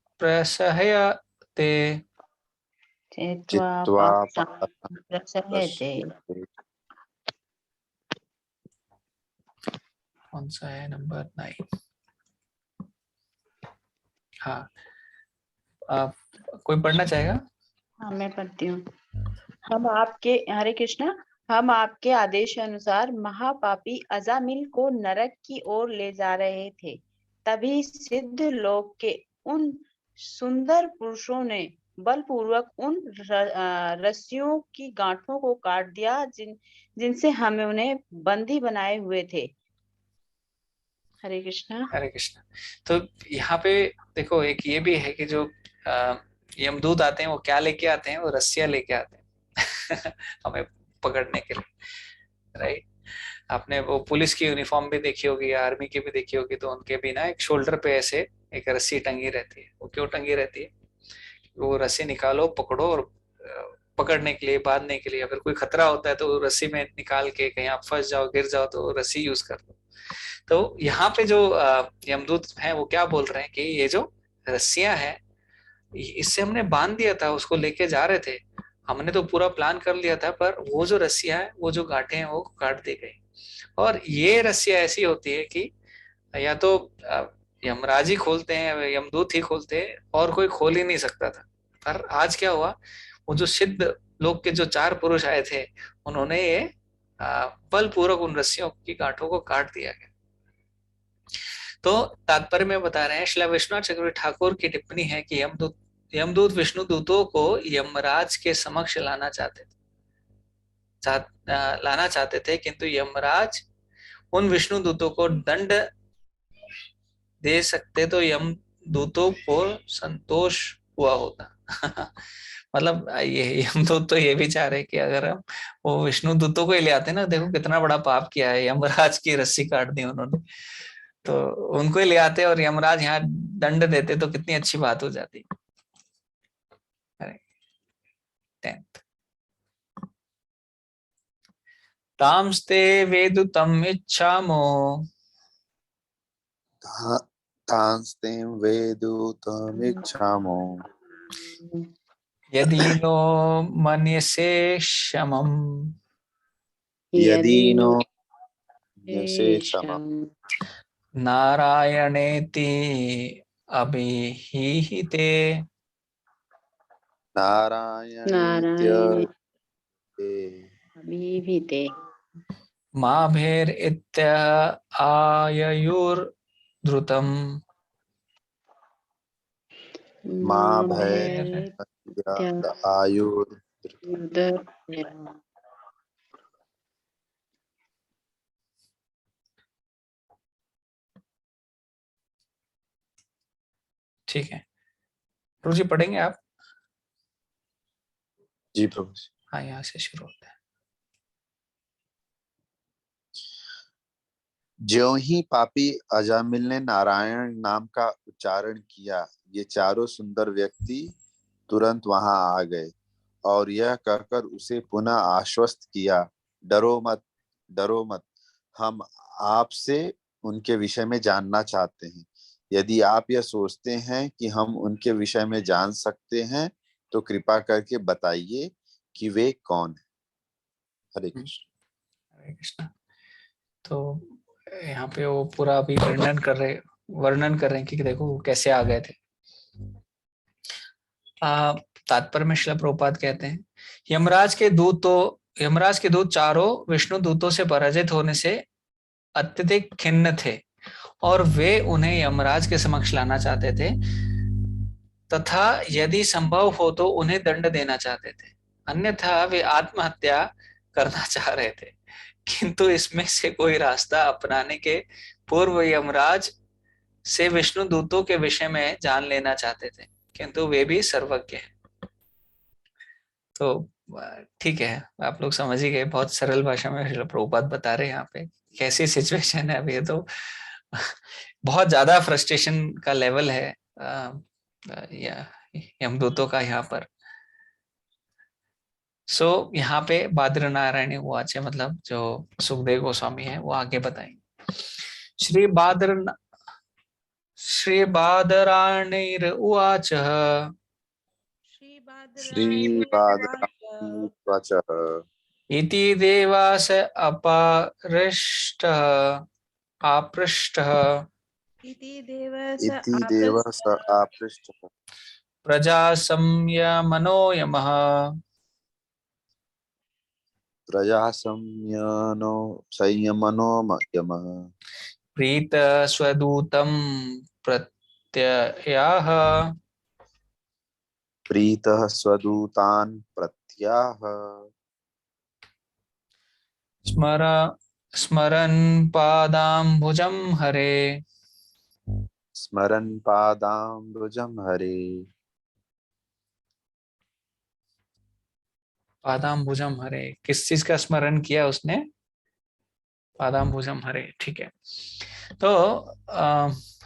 चित्वा चित्वा पाशान् प्रसह्यते। कौन सा है? नंबर 9। हाँ, आप कोई पढ़ना चाहेगा? हाँ, मैं पढ़ती हूँ। हम आपके, हरे कृष्णा, हम आपके आदेश अनुसार महापापी अजामिल को नरक की ओर ले जा रहे थे। तभी सिद्ध लोक के उन सुंदर पुरुषों ने बलपूर्वक उन रस्सियों की गांठों को काट दिया जिनसे हमें उन्हें बंदी बनाए हुए थे। हरे कृष्णा। हरे कृष्णा। तो यहाँ पे देखो, एक ये भी है कि जो यमदूत आते हैं वो क्या लेके आते हैं? वो रस्सियां लेके आते हैं हमें पकड़ने के लिए, राइट। आपने वो पुलिस की यूनिफॉर्म भी देखी होगी या आर्मी की भी देखी होगी, तो उनके भी ना एक शोल्डर पे ऐसे एक रस्सी टंगी रहती है। वो क्यों टंगी रहती है? वो रस्सी निकालो, पकड़ो, और पकड़ने के लिए, बांधने के लिए, अगर कोई खतरा होता है तो रस्सी में निकाल के कहीं आप फंस जाओ, गिर जाओ तो रस्सी यूज कर लो। तो यहाँ पे जो यमदूत हैं वो क्या बोल रहे हैं कि ये जो रस्सियां हैं, इससे हमने बांध दिया था, उसको लेके जा रहे थे, हमने तो पूरा प्लान कर लिया था, पर वो जो रस्सियां हैं, वो जो गांठें हैं, वो काट दी गई। और ये रस्सियां ऐसी होती है कि या तो यमराज ही खोलते हैं, यमदूत ही खोलते हैं, और कोई खोल ही नहीं सकता था। पर आज क्या हुआ, वो जो सिद्ध लोग के जो 4 पुरुष आए थे, उन्होंने ये बलपूर्वक उन रस्सियों की गांठों को काट दिया गया। तो तात्पर्य में बता रहे हैं, श्री विश्वनाथ चक्रवर्ती ठाकुर की टिप्पणी है कि यमदूत विष्णु दूतों को यमराज के समक्ष लाना चाहते थे, किंतु यमराज उन विष्णु दूतों को दंड दे सकते तो यम दूतों को संतोष हुआ होता। मतलब ये यमदूत तो ये भी चाह रहे कि अगर हम वो विष्णु दूतों को ही ले आते ना, देखो कितना बड़ा पाप किया है, यमराज की रस्सी काट दी उन्होंने, तो उनको ही ले आते और यमराज यहाँ दंड देते तो कितनी अच्छी बात हो जाती। 10th तांस्ते वेदुतम इच्छामो तांस्तें वेदुतमिच्छामो यदि नो मन्यसे शमम् यदि नो यसे क्षमम् नारायणेति अभिहिते नारायणेत्य अभिहिते माभेर इत्यः आययुर्धृतम् माँ भैर आयुर। ठीक है प्रभु जी, पढ़ेंगे आप? जी प्रभु। हाँ, यहाँ से शुरू होता है। ज्यों ही पापी अजामिल ने नारायण नाम का उच्चारण किया, ये चारों सुंदर व्यक्ति तुरंत वहां आ गए और यह कहकर उसे पुनः आश्वस्त किया, डरो मत, डरो मत, हम आपसे उनके विषय में जानना चाहते हैं। यदि आप यह सोचते हैं कि हम उनके विषय में जान सकते हैं तो कृपा करके बताइए कि वे कौन है। हरे कृष्ण। हरे कृष्ण। तो यहाँ पे वो पूरा अभी वर्णन कर रहे हैं कि देखो वो कैसे आ गए थे। तात्पर्य में श्रील प्रभुपाद कहते हैं, यमराज के दूत चारों विष्णु दूतों से पराजित होने से अत्यधिक खिन्न थे और वे उन्हें यमराज के समक्ष लाना चाहते थे तथा यदि संभव हो तो उन्हें दंड देना चाहते थे, अन्यथा वे आत्महत्या करना चाह रहे थे। किंतु इसमें से कोई रास्ता अपनाने के पूर्व यमराज से विष्णु दूतों के विषय में जान लेना चाहते थे, किंतु वे भी सर्वज्ञ हैं। तो ठीक है, आप लोग समझ ही गए, बहुत सरल भाषा में प्रभुपाद बता रहे हैं यहाँ पे कैसी सिचुएशन है अभी। ये तो बहुत ज्यादा फ्रस्ट्रेशन का लेवल है यमदूतों का यहाँ पर। यहाँ पे बादर नारायणी उवाच, मतलब जो सुखदेव गोस्वामी है वो आगे बताएंगे। श्री बादरायणीर उवाच इति देवास आपृष्टः इति देवस आपृष्टः प्रजा संयमनो यमः संयमनो यमः प्रीत स्वदूतं प्रत्याह प्रीतः स्वदूतान् प्रत्याह स्मरन् पादाम्बुजं हरे स्मरन् पादाम्बुजं हरे। पादाम्बुजम हरे, किस चीज का स्मरण किया उसने? पादाम्बुजम हरे, ठीक है। तो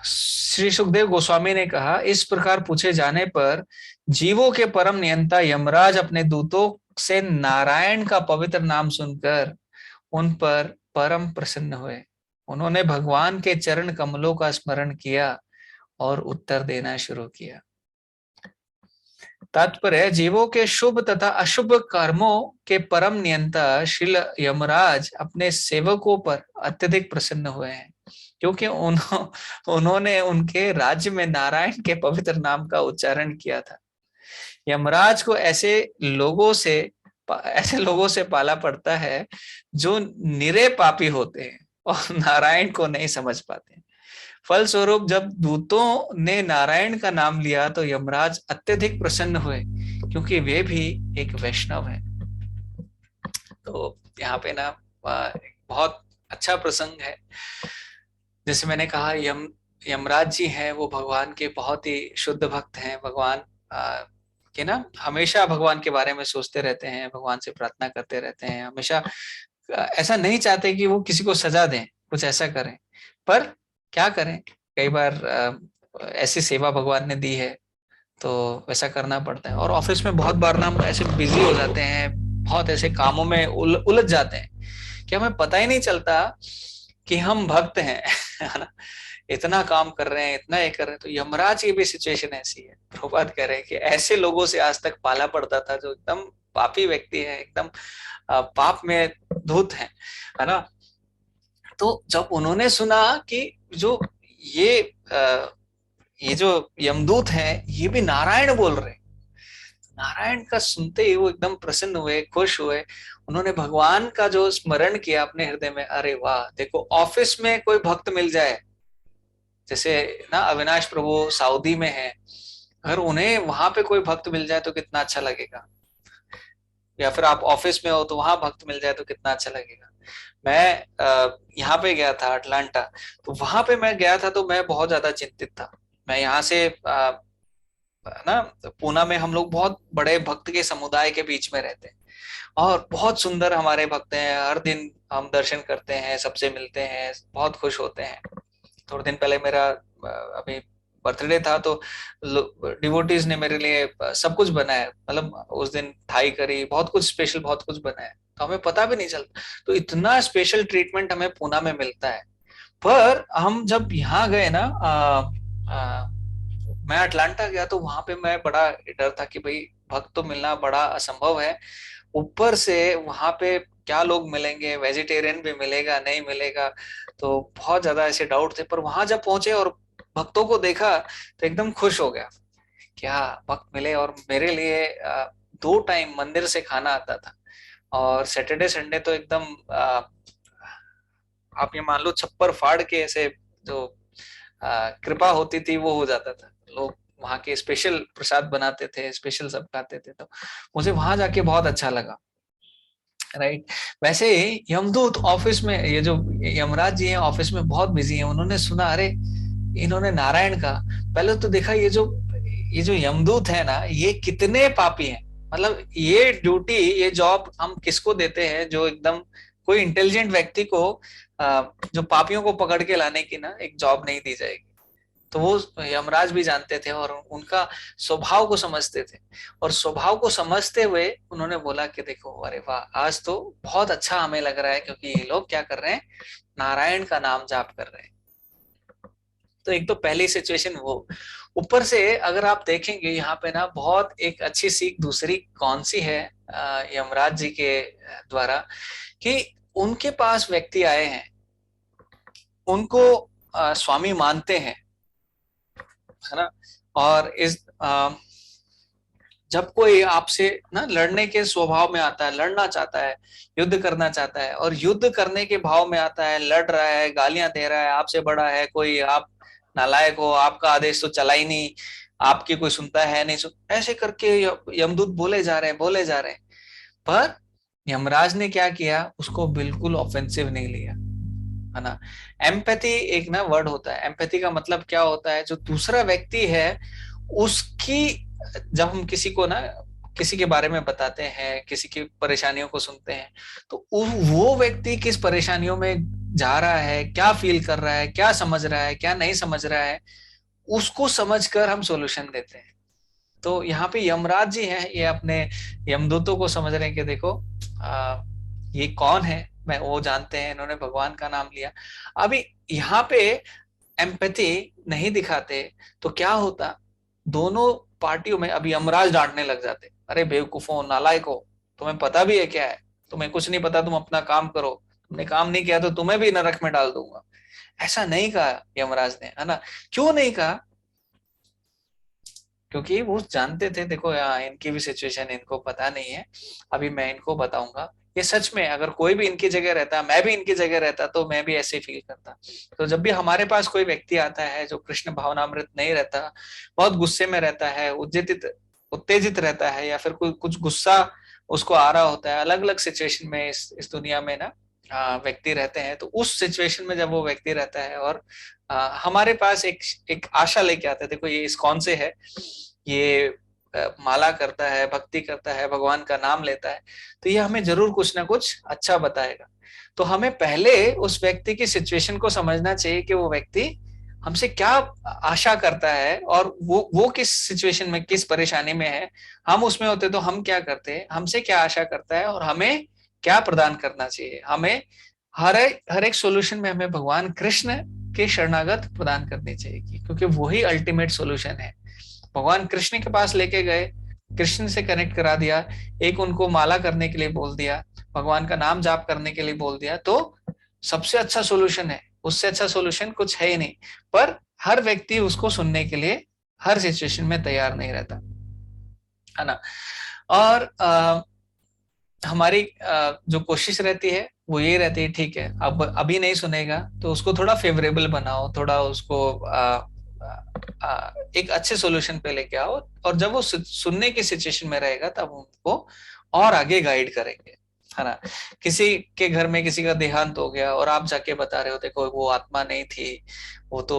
श्री सुखदेव गोस्वामी ने कहा, इस प्रकार पूछे जाने पर जीवों के परम नियंता यमराज अपने दूतों से नारायण का पवित्र नाम सुनकर उन पर परम प्रसन्न हुए। उन्होंने भगवान के चरण कमलों का स्मरण किया और उत्तर देना शुरू किया। तात्पर्य, जीवों के शुभ तथा अशुभ कर्मों के परम नियंता श्री यमराज अपने सेवकों पर अत्यधिक प्रसन्न हुए हैं, क्योंकि उन्होंने उनके राज्य में नारायण के पवित्र नाम का उच्चारण किया था। यमराज को ऐसे लोगों से पाला पड़ता है जो निरे पापी होते हैं और नारायण को नहीं समझ पाते। फलस्वरूप जब दूतों ने नारायण का नाम लिया तो यमराज अत्यधिक प्रसन्न हुए, क्योंकि वे भी एक वैष्णव हैं। तो यहाँ पे ना बहुत अच्छा प्रसंग है। जैसे मैंने कहा, यमराज जी हैं, वो भगवान के बहुत ही शुद्ध भक्त हैं। भगवान के ना हमेशा भगवान के बारे में सोचते रहते हैं, भगवान से प्रार्थना करते रहते हैं, हमेशा ऐसा नहीं चाहते कि वो किसी को सजा दें, कुछ ऐसा करें, पर क्या करें, कई बार ऐसी सेवा भगवान ने दी है तो वैसा करना पड़ता है। और ऑफिस में बहुत बार ना हम ऐसे बिजी हो जाते हैं, बहुत ऐसे कामों में उलझ जाते हैं कि हमें पता ही नहीं चलता कि हम भक्त हैं, है ना। इतना काम कर रहे हैं, इतना ये कर रहे हैं। तो यमराज की भी सिचुएशन ऐसी है। प्रभुपाद कह रहे हैं कि ऐसे लोगों से आज तक पाला पड़ता था जो एकदम पापी व्यक्ति है, एकदम पाप में धूत है ना। तो जब उन्होंने सुना कि ये जो यमदूत हैं ये भी नारायण बोल रहे, नारायण का सुनते ही वो एकदम प्रसन्न हुए, खुश हुए। उन्होंने भगवान का जो स्मरण किया अपने हृदय में, अरे वाह, देखो ऑफिस में कोई भक्त मिल जाए, जैसे ना अविनाश प्रभु सऊदी में है, अगर उन्हें वहां पे कोई भक्त मिल जाए तो कितना अच्छा लगेगा। या फिर आप ऑफिस में हो तो वहां भक्त मिल जाए तो कितना अच्छा लगेगा। मैं यहाँ पे गया था अटलांटा, तो वहां पे मैं गया था तो मैं बहुत ज्यादा चिंतित था। मैं यहाँ से ना पूना में हम लोग बहुत बड़े भक्त के समुदाय के बीच में रहते हैं और बहुत सुंदर हमारे भक्त हैं। हर दिन हम दर्शन करते हैं, सबसे मिलते हैं, बहुत खुश होते हैं। थोड़े दिन पहले मेरा अभी बर्थडे था तो डिवोटीज ने मेरे लिए सब कुछ बनाया, मतलब उस दिन थाई करी, बहुत कुछ स्पेशल, बहुत कुछ बनाया, तो हमें पता भी नहीं चलता। तो इतना स्पेशल ट्रीटमेंट हमें पूना में मिलता है। पर हम जब यहाँ गए ना, मैं अटलांटा गया तो वहां पे मैं बड़ा डर था कि भाई भक्त तो मिलना बड़ा असंभव है, ऊपर से वहां पे क्या लोग मिलेंगे, वेजिटेरियन भी मिलेगा नहीं मिलेगा, तो बहुत ज्यादा ऐसे डाउट थे। पर वहां जब पहुंचे और भक्तों को देखा तो एकदम खुश हो गया, क्या भक्त मिले। और मेरे लिए 2 टाइम मंदिर से खाना आता था और सैटरडे संडे तो एकदम आप ये मान लो छप्पर फाड़ के ऐसे जो कृपा होती थी वो हो जाता था। लोग वहां के स्पेशल प्रसाद बनाते थे, स्पेशल सब खाते थे, तो मुझे वहां जाके बहुत अच्छा लगा। राइट। वैसे यमदूत ऑफिस में, ये जो यमराज जी हैं ऑफिस में बहुत बिजी हैं, उन्होंने सुना अरे इन्होंने नारायण का, पहले तो देखा ये जो यमदूत है ना ये कितने पापी हैं। मतलब ये ड्यूटी, ये जॉब हम किसको देते हैं, जो एकदम कोई इंटेलिजेंट व्यक्ति को जो पापियों को पकड़ के लाने की ना एक जॉब नहीं दी जाएगी। तो वो यमराज भी जानते थे और उनका स्वभाव को समझते थे, और स्वभाव को समझते हुए उन्होंने बोला कि देखो अरे वाह, आज तो बहुत अच्छा हमें लग रहा है, क्योंकि ये लोग क्या कर रहे हैं, नारायण का नाम जाप कर रहे हैं। तो एक तो पहली सिचुएशन वो। ऊपर से अगर आप देखेंगे यहाँ पे ना बहुत एक अच्छी सीख दूसरी कौन सी है यमराज जी के द्वारा, कि उनके पास व्यक्ति आए हैं, उनको स्वामी मानते हैं, है ना। और जब कोई आपसे ना लड़ने के स्वभाव में आता है, लड़ना चाहता है, युद्ध करना चाहता है, और युद्ध करने के भाव में आता है, लड़ रहा है, गालियां दे रहा है, आपसे बड़ा है कोई, आप नालायक हो, आपका आदेश तो चला ही नहीं, आपकी कोई सुनता है नहीं, ऐसे करके यमदूत बोले जा रहे हैं। पर यमराज ने क्या किया, उसको बिल्कुल ऑफेंसिव नहीं लिया, है ना। एम्पैथी एक ना वर्ड होता है। एम्पैथी का मतलब क्या होता है, जो दूसरा व्यक्ति है उसकी, जब हम किसी को ना किसी के बारे में बताते हैं, किसी की परेशानियों को सुनते हैं, तो वो व्यक्ति किस परेशानियों में जा रहा है, क्या फील कर रहा है, क्या समझ रहा है, क्या नहीं समझ रहा है, उसको समझकर हम सॉल्यूशन देते हैं। तो यहाँ पे यमराज जी हैं, ये अपने यमदूतों को समझ रहे हैं कि देखो ये कौन है, मैं वो जानते हैं, इन्होंने भगवान का नाम लिया। अभी यहाँ पे एम्पैथी नहीं दिखाते तो क्या होता, दोनों पार्टियों में अभी यमराज डांटने लग जाते, अरे बेवकूफो, नालायको, तुम्हें पता भी है क्या है, तुम्हें कुछ नहीं पता, तुम अपना काम करो, तुमने काम नहीं किया तो तुम्हें भी नरक में डाल दूंगा। ऐसा नहीं कहा यमराज ने, है ना। क्यों नहीं कहा? क्योंकि वो जानते थे, देखो यहाँ इनकी भी सिचुएशन इनको पता नहीं है, अभी मैं इनको बताऊंगा। ये सच में अगर कोई भी इनकी जगह रहता, मैं भी इनकी जगह रहता, तो मैं भी ऐसे फील करता। तो जब भी हमारे पास कोई व्यक्ति आता है जो कृष्ण भावनामृत नहीं रहता, बहुत गुस्से में रहता है, उत्तेजित रहता है, या फिर कुछ गुस्सा उसको आ रहा होता है, अलग अलग सिचुएशन में इस दुनिया में ना व्यक्ति रहते हैं, तो उस सिचुएशन में जब वो व्यक्ति रहता है और हमारे पास एक आशा लेके आता है, देखो ये इस्कॉन से है, ये माला करता है, भक्ति करता है, भगवान का नाम लेता है, तो ये हमें जरूर कुछ ना कुछ अच्छा बताएगा। तो हमें पहले उस व्यक्ति की सिचुएशन को समझना चाहिए कि वो व्यक्ति हमसे क्या आशा करता है, और वो किस सिचुएशन में, किस परेशानी में है। हम उसमें होते तो हम क्या करते, हमसे क्या आशा करता है और हमें क्या प्रदान करना चाहिए। हमें हर एक सॉल्यूशन में हमें भगवान कृष्ण के शरणागत प्रदान करनी चाहिए, क्योंकि वही अल्टीमेट सॉल्यूशन है। भगवान कृष्ण के पास लेके गए, कृष्ण से कनेक्ट करा दिया, एक उनको माला करने के लिए बोल दिया, भगवान का नाम जाप करने के लिए बोल दिया, तो सबसे अच्छा सॉल्यूशन है। उससे अच्छा सॉल्यूशन कुछ है ही नहीं। पर हर व्यक्ति उसको सुनने के लिए हर सिचुएशन में तैयार नहीं रहता, है ना। और हमारी जो कोशिश रहती है वो ये रहती है, ठीक है अब अभी नहीं सुनेगा तो उसको थोड़ा फेवरेबल बनाओ, थोड़ा उसको एक अच्छे सॉल्यूशन पे लेके आओ, और जब वो सुनने की सिचुएशन में रहेगा तब उनको और आगे गाइड करेंगे, है ना। किसी के घर में किसी का देहांत हो गया और आप जाके बता रहे हो, देखो वो आत्मा नहीं थी, वो तो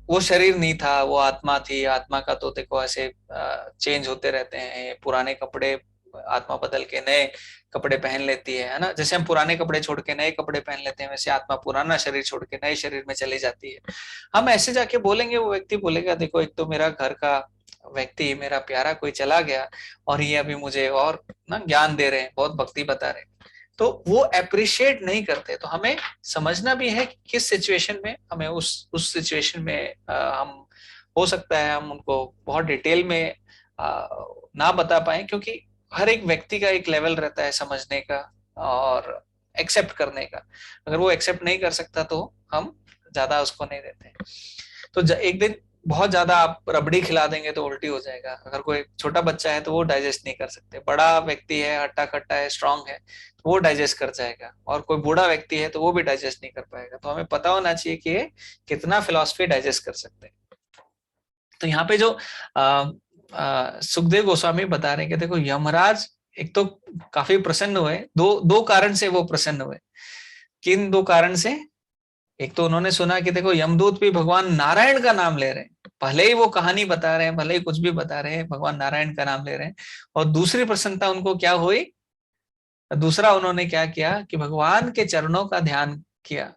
वो शरीर नहीं था, वो आत्मा थी, आत्मा का तो देखो ऐसे चेंज होते रहते हैं, पुराने कपड़े आत्मा बदल के नए कपड़े पहन लेती है ना। जैसे हम पुराने कपड़े छोड़ के नए कपड़े पहन लेते हैं, वैसे आत्मा पुराना शरीर छोड़ के नए शरीर में चली जाती है। हम ऐसे जाके बोलेंगे, वो व्यक्ति बोलेगा, देखो एक तो मेरा घर का व्यक्ति, मेरा प्यारा कोई चला गया, और ये अभी मुझे और ना ज्ञान दे रहे हैं, बहुत भक्ति बता रहे हैं, तो वो अप्रिशिएट नहीं करते। तो हमें समझना भी है कि किस सिचुएशन में हमें उस सिचुएशन में हम, हो सकता है हम उनको बहुत डिटेल में ना बता पाए, क्योंकि हर एक व्यक्ति का एक लेवल रहता है समझने का और एक्सेप्ट करने का। अगर वो एक्सेप्ट नहीं कर सकता तो हम ज्यादा उसको नहीं देते। तो एक दिन बहुत ज्यादा आप रबड़ी खिला देंगे तो उल्टी हो जाएगा। अगर कोई छोटा बच्चा है तो वो डाइजेस्ट नहीं कर सकते, बड़ा व्यक्ति है, हट्टा कट्टा है, स्ट्रांग है, तो वो डाइजेस्ट कर जाएगा, और कोई बूढ़ा व्यक्ति है तो वो भी डाइजेस्ट नहीं कर पाएगा। तो हमें पता होना चाहिए कि ये कितना फिलॉसफी डाइजेस्ट कर सकते हैं। तो यहाँ पे जो सुखदेव गोस्वामी बता रहे हैं कि देखो यमराज एक तो काफी प्रसन्न हुए, दो कारण से वो प्रसन्न हुए। किन दो कारण से? एक तो उन्होंने सुना कि देखो यमदूत भी भगवान नारायण का नाम ले रहे हैं, भले ही वो कहानी बता रहे हैं, भले ही कुछ भी बता रहे हैं, भगवान नारायण का नाम ले रहे हैं। और दूसरी प्रसन्नता उनको क्या हुई, दूसरा उन्होंने क्या किया कि भगवान के चरणों का ध्यान किया,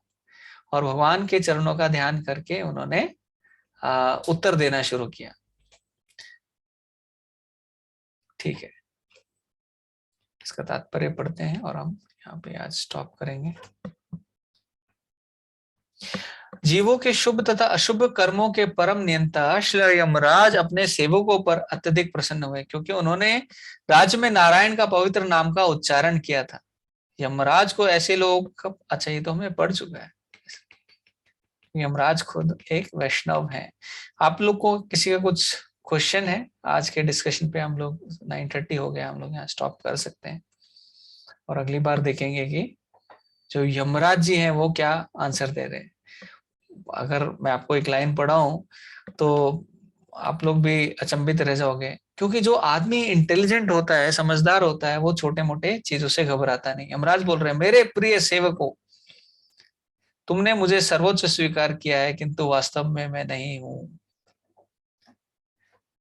और भगवान के चरणों का ध्यान करके उन्होंने उत्तर देना शुरू किया। ठीक है, इसका तात्पर्य पढ़ते हैं और हम यहाँ पे आज स्टॉप करेंगे। जीवों के शुभ तथा अशुभ कर्मों के परम नियंता श्री यमराज अपने सेवकों पर अत्यधिक प्रसन्न हुए, क्योंकि उन्होंने राज्य में नारायण का पवित्र नाम का उच्चारण किया था। यमराज को ऐसे लोग, अच्छा ये तो हमें पढ़ चुका है, यमराज खुद एक वैष्णव है। आप लोग को किसी का कुछ क्वेश्चन है आज के डिस्कशन पे? हम लोग 9:30 हो गया, हम लोग यहाँ स्टॉप कर सकते हैं और अगली बार देखेंगे कि जो यमराज जी हैं वो क्या आंसर दे रहे हैं। अगर मैं आपको एक लाइन पढ़ाऊं तो आप लोग भी अचंभित रह जाओगे, क्योंकि जो आदमी इंटेलिजेंट होता है, समझदार होता है, वो छोटे मोटे चीजों से घबराता नहीं। यमराज बोल रहे हैं, मेरे प्रिय सेवकों, तुमने मुझे सर्वोच्च स्वीकार किया है, किंतु वास्तव में मैं नहीं हूं।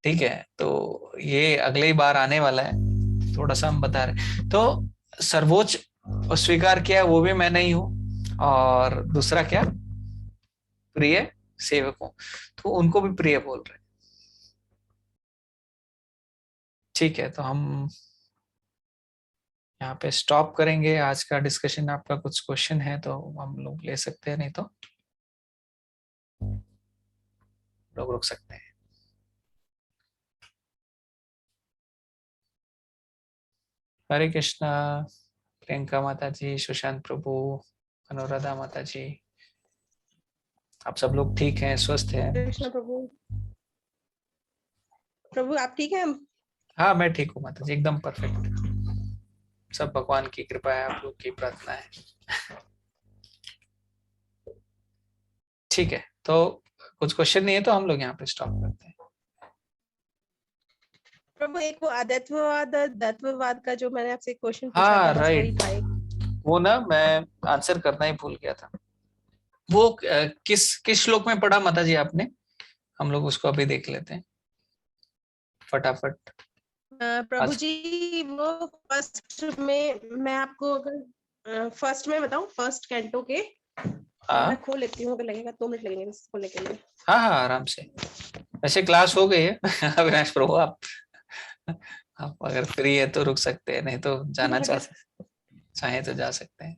ठीक है, तो ये अगली बार आने वाला है, थोड़ा सा हम बता रहे। तो सर्वोच्च स्वीकार किया वो भी मैं नहीं हूं, और दूसरा क्या, प्रिय सेवकों, तो उनको भी प्रिय बोल रहे हैं। ठीक है, तो हम यहाँ पे स्टॉप करेंगे आज का डिस्कशन। आपका कुछ क्वेश्चन है तो हम लोग ले सकते हैं, नहीं तो लोग रुक सकते हैं। हरे कृष्णा। प्रियंका माता जी, सुशांत प्रभु, अनुराधा माता जी, आप सब लोग ठीक हैं, स्वस्थ हैं? कृष्ण प्रभु। प्रभु आप ठीक हैं? हाँ मैं ठीक हूँ माता जी, एकदम परफेक्ट। सब भगवान की कृपा है, आप लोग की प्रार्थना है। ठीक है, तो कुछ क्वेश्चन नहीं है तो हम लोग यहाँ पे स्टॉप करते हैं। प्रभु एक वो अद्वैतवाद तत्ववाद का जो मैंने आपसे क्वेश्चन पूछा हाँ था, बस वही राइट, था एक। वो ना मैं आंसर करना ही भूल गया था। वो किस श्लोक में पढ़ा माता जी आपने? हम लोग उसको अभी देख लेते हैं फटाफट। प्रभु जी वो फर्स्ट में, मैं आपको अगर फर्स्ट में बताऊं, फर्स्ट कैंटो के, हाँ मैं खोल लेती हूँ, अगर लगेगा 2 मिनट लगेंगे बस खोलने के लिए। हाँ हाँ आराम से, वैसे क्लास हो गई है। अविनाश प्रभु आप अगर फ्री है तो रुक सकते हैं, नहीं तो जाना चाहे तो जा सकते हैं।